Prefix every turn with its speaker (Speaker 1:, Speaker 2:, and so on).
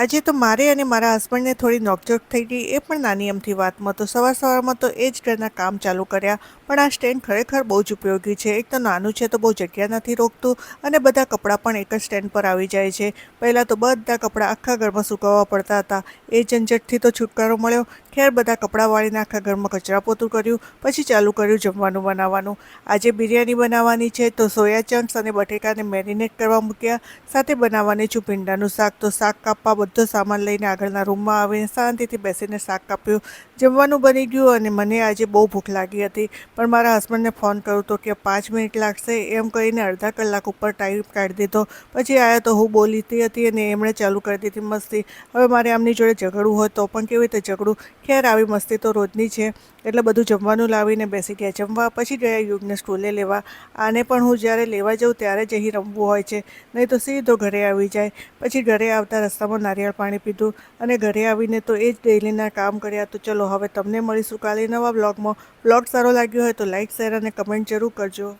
Speaker 1: આજે તો મારે અને મારા હસબન્ડને થોડી નોકઝોક થઈ ગઈ, એ પણ નાની અમથી વાતમાં. તો સવારમાં તો એ જ ઘરના કામ ચાલુ કર્યા. પણ આ સ્ટેન્ડ ખરેખર બહુ જ ઉપયોગી છે. એક તો નાનું છે તો બહુ જગ્યા નથી રોકતું, અને બધા કપડાં પણ એક જ સ્ટેન્ડ પર આવી જાય છે. પહેલાં તો બધા કપડાં આખા ઘરમાં સુકવવા પડતા હતા. એ ઝંઝટથી તો છુટકારો મળ્યો. ખેર બધા કપડાં વાળીને આખા ઘરમાં કચરાપોતું કર્યું, પછી ચાલુ કર્યું જમવાનું બનાવવાનું. આજે બિરયાની બનાવવાની છે તો સોયા ચંક્સ અને બટેકાને મેરિનેટ કરવા મૂક્યા. સાથે બનાવવાની છું ભીંડાનું શાક. તો શાક કાપવા બધો સામાન લઈને આગળના રૂમમાં આવીને શાંતિથી બેસીને શાક કાપ્યું. જમવાનું બની ગયું અને મને આજે બહુ ભૂખ લાગી હતી. પણ મારા હસબન્ડને ફોન કર્યો તો કે 5 મિનિટ લાગશે, એમ કહીને અડધા કલાક ઉપર ટાઈમ કાઢી દીધો. પછી આવ્યા તો હું બોલીતી હતી અને એમણે ચાલુ કરી દીધી મસ્તી. હવે મારે આમની જોડે ઝઘડવું હોય તો પણ કેવી રીતે ઝઘડું. ખેર આવી મસ્તી તો રોજની છે. એટલે બધું જમવાનું લાવીને બેસી ગયા જમવા. પછી ગયા યુગને સ્કૂલે લેવા. આને પણ હું જ્યારે લેવા જાઉં ત્યારે જ અહીં રમવું હોય છે, નહીં તો સીધો ઘરે આવી જાય. પછી ઘરે આવતા રસ્તામાં નારિયેળ પાણી પીધું અને ઘરે આવીને તો એ જ ડેઈલીના કામ કર્યા. તો ચલો હવે તમને મળીશું કાલે નવા બ્લોગમાં. બ્લોગ સારો લાગ્યો હોય તો લાઇક શેર અને કમેન્ટ જરૂર કરજો.